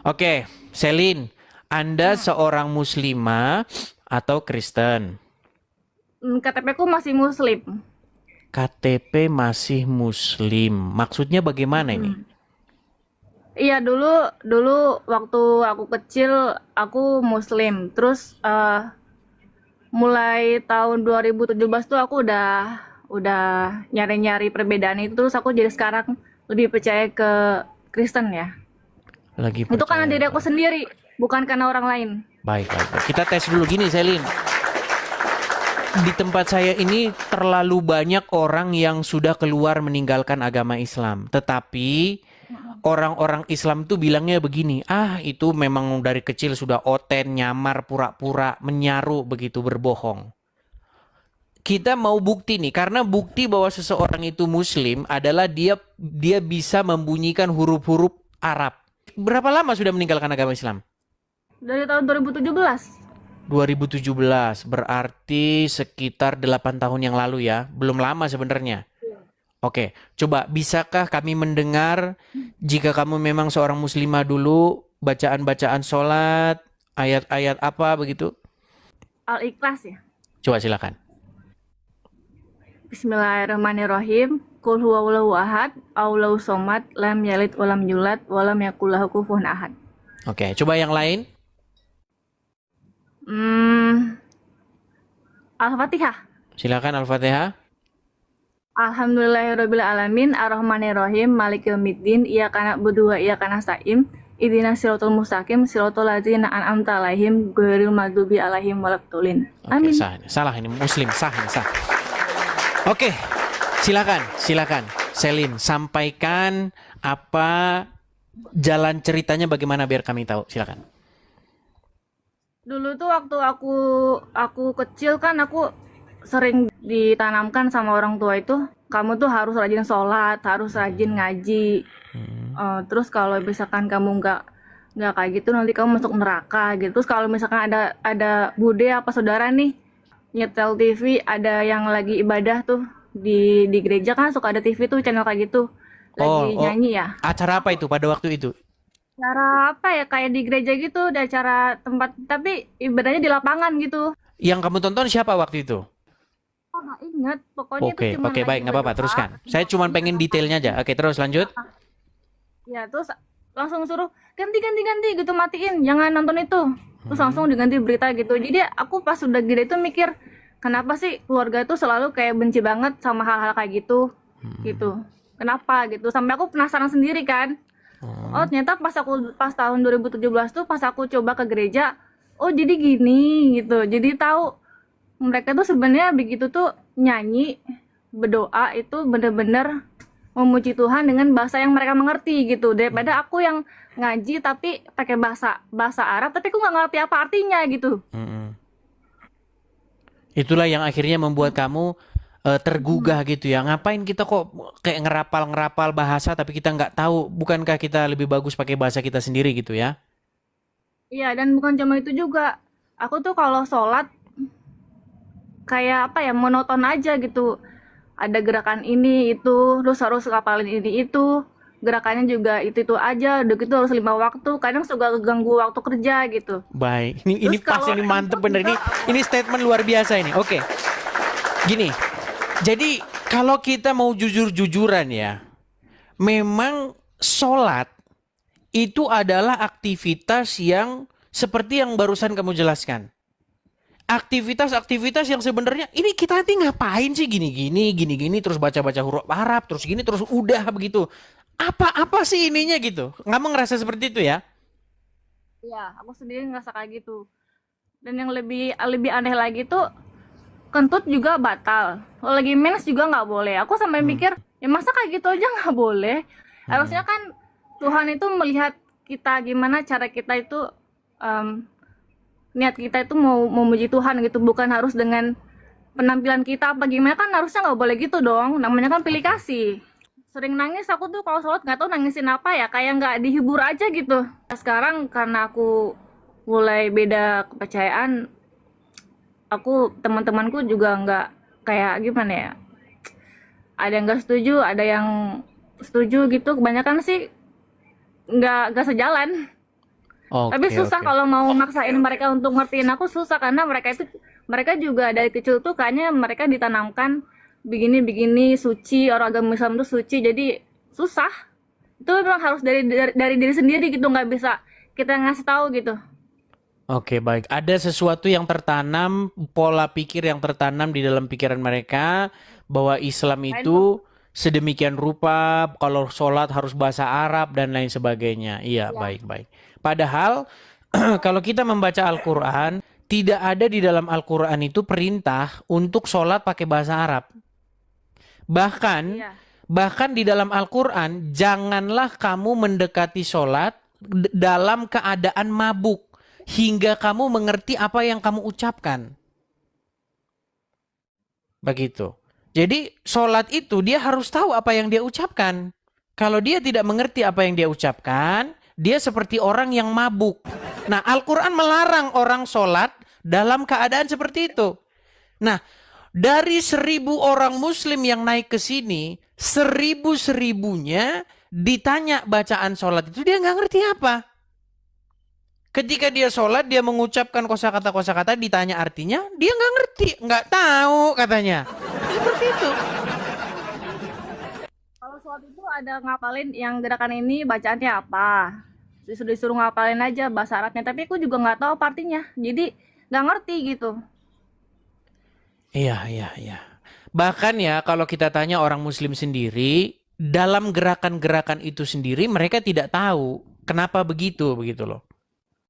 Oke, Selin, Anda seorang muslimah atau Kristen? KTP ku masih Muslim. KTP masih muslim. Maksudnya bagaimana ini? Mm-mm. Iya, dulu dulu waktu aku kecil aku Muslim. Terus mulai tahun 2017 tuh aku udah nyari-nyari perbedaan itu. Terus aku jadi sekarang lebih percaya ke Kristen ya. Lagi Itu karena percaya diri ke... aku sendiri, bukan karena orang lain. Baik, baik, baik. Kita tes dulu gini, Selin. Di tempat saya ini terlalu banyak orang yang sudah keluar meninggalkan agama Islam. Tetapi orang-orang Islam tuh bilangnya begini, ah itu memang dari kecil sudah oten, nyamar, pura-pura, menyaru, begitu berbohong. Kita mau bukti nih, karena bukti bahwa seseorang itu Muslim adalah dia bisa membunyikan huruf-huruf Arab. Berapa lama sudah meninggalkan agama Islam? Dari tahun 2017. 2017, berarti sekitar 8 tahun yang lalu ya. Belum lama sebenarnya. Oke, coba bisakah kami mendengar jika kamu memang seorang muslimah dulu, bacaan-bacaan sholat, ayat-ayat apa begitu? Al-Ikhlas ya. Coba silakan. Bismillahirrahmanirrahim. Qul huwallahu ahad, Allahu somad, lam yalid walam yulad, walam yakul lahu kufuwan ahad. Oke, coba yang lain. Hmm, Al-Fatihah. Silakan Al-Fatihah. Alhamdulillahirabbil alamin, arrahmanirrahim, maliki yaumiddin, iyyaka na'budu wa iyyaka nasta'in. Ihdinas siratal mustaqim, siratal ladzina an'amta 'alaihim, ghairil maghdubi 'alaihim waladdallin. Oke, Amin. sah. Salah ini muslim, sah ini sah. Oke, silakan. Selin, sampaikan apa jalan ceritanya bagaimana biar kami tahu. Silakan. Dulu tuh waktu aku kecil kan aku sering ditanamkan sama orang tua itu, kamu tuh harus rajin sholat, harus rajin ngaji. Terus kalau misalkan kamu nggak kayak gitu nanti kamu masuk neraka gitu. Terus kalau misalkan ada bude apa saudara nih nyetel TV, ada yang lagi ibadah tuh di gereja kan suka ada TV tuh channel kayak gitu Oh, lagi oh, nyanyi ya. acara apa itu pada waktu itu? Cara apa ya kayak di gereja gitu, ada acara tempat tapi ibadahnya di lapangan gitu. Yang kamu tonton siapa waktu itu? Oh, nggak inget, pokoknya itu Oke, cuman oke, lagi baik, nggak apa-apa, berdoa. teruskan. Saya cuma pengen detailnya aja. Oke, terus lanjut. Ya, terus langsung suruh ganti ganti ganti gitu, matiin, jangan nonton itu. Terus langsung diganti berita gitu. Jadi aku pas udah gede itu mikir, kenapa sih keluarga itu selalu kayak benci banget sama hal-hal kayak gitu, gitu. Kenapa gitu? Sampai aku penasaran sendiri kan. Oh, ternyata pas tahun 2017 tuh pas aku coba ke gereja, oh jadi gini gitu. Jadi tahu mereka tuh sebenarnya begitu tuh nyanyi, berdoa itu bener-bener memuji Tuhan dengan bahasa yang mereka mengerti gitu. Daripada aku yang ngaji tapi pakai bahasa bahasa Arab tapi aku nggak ngerti apa artinya gitu. Mm-mm. Itulah yang akhirnya membuat kamu tergugah gitu ya. Ngapain kita kok kayak ngerapal-ngerapal bahasa tapi kita nggak tahu. Bukankah kita lebih bagus pakai bahasa kita sendiri gitu ya? Iya, dan bukan cuma itu juga. Aku tuh kalau sholat kayak apa ya, monoton aja gitu. Ada gerakan ini itu, terus harus ngapalin ini itu. Gerakannya juga itu aja, udah gitu harus 5 waktu. Kadang suka ganggu waktu kerja gitu. Baik, ini Terus pas kalau ini mantep handphone bener juga ini statement luar biasa ini. Oke, gini. Jadi kalau kita mau jujur-jujuran ya, memang sholat itu adalah aktivitas yang seperti yang barusan kamu jelaskan. Aktivitas-aktivitas yang sebenarnya ini kita nanti ngapain sih gini-gini terus baca-baca huruf Arab terus gini terus udah begitu. Apa sih ininya gitu? Kamu ngerasa seperti itu ya? ya, aku sendiri ngerasa kayak gitu. Dan yang lebih lebih aneh lagi tuh kentut juga batal. Kalau lagi mens juga nggak boleh. Aku sampai Hmm. mikir, ya masa kayak gitu aja nggak boleh? Hmm. Harusnya kan Tuhan itu melihat kita gimana cara kita itu em, niat kita itu mau memuji Tuhan gitu, bukan harus dengan penampilan kita apa gimana, kan harusnya nggak boleh gitu dong. Namanya kan pilih Oke. kasih. Sering nangis aku tuh kalau sholat nggak tahu nangisin apa ya, kayak nggak dihibur aja gitu. Sekarang karena aku mulai beda kepercayaan, aku teman-temanku juga nggak kayak gimana ya, ada yang nggak setuju ada yang setuju gitu, kebanyakan sih nggak sejalan. Tapi Oke, susah oke. kalau mau maksain mereka untuk ngertiin aku, susah karena mereka juga dari kecil tuh kayaknya mereka ditanamkan begini-begini suci, orang agama Islam itu suci, jadi susah. Itu memang harus dari diri sendiri gitu, nggak bisa kita ngasih tahu gitu. Oke, baik. Ada sesuatu yang tertanam, pola pikir yang tertanam di dalam pikiran mereka bahwa Islam Lain tuh, itu sedemikian rupa, kalau sholat harus bahasa Arab dan lain sebagainya. Iya, ya. baik, baik. Padahal kalau kita membaca Al-Quran, tidak ada di dalam Al-Quran itu perintah untuk sholat pakai bahasa Arab. Bahkan, Iya. bahkan di dalam Al-Quran, janganlah kamu mendekati sholat dalam keadaan mabuk hingga kamu mengerti apa yang kamu ucapkan. Begitu. Jadi sholat itu dia harus tahu apa yang dia ucapkan. Kalau dia tidak mengerti apa yang dia ucapkan, dia seperti orang yang mabuk. Nah, Al-Quran melarang orang sholat dalam keadaan seperti itu. Nah, dari 1.000 orang Muslim yang naik ke sini, 1.000-1.000-nya ditanya bacaan sholat itu dia nggak ngerti apa. Ketika dia sholat, dia mengucapkan kosakata-kosakata, ditanya artinya, dia nggak ngerti, nggak tahu katanya. Seperti itu. Kalau sholat itu ada ngapalin yang gerakan ini bacaannya apa. Disuruh ngapalin aja bahasa Arabnya, tapi aku juga nggak tahu apa artinya. Jadi nggak ngerti gitu. Iya, iya, iya. Bahkan ya, kalau kita tanya orang Muslim sendiri, dalam gerakan-gerakan itu sendiri, mereka tidak tahu kenapa begitu, begitu loh.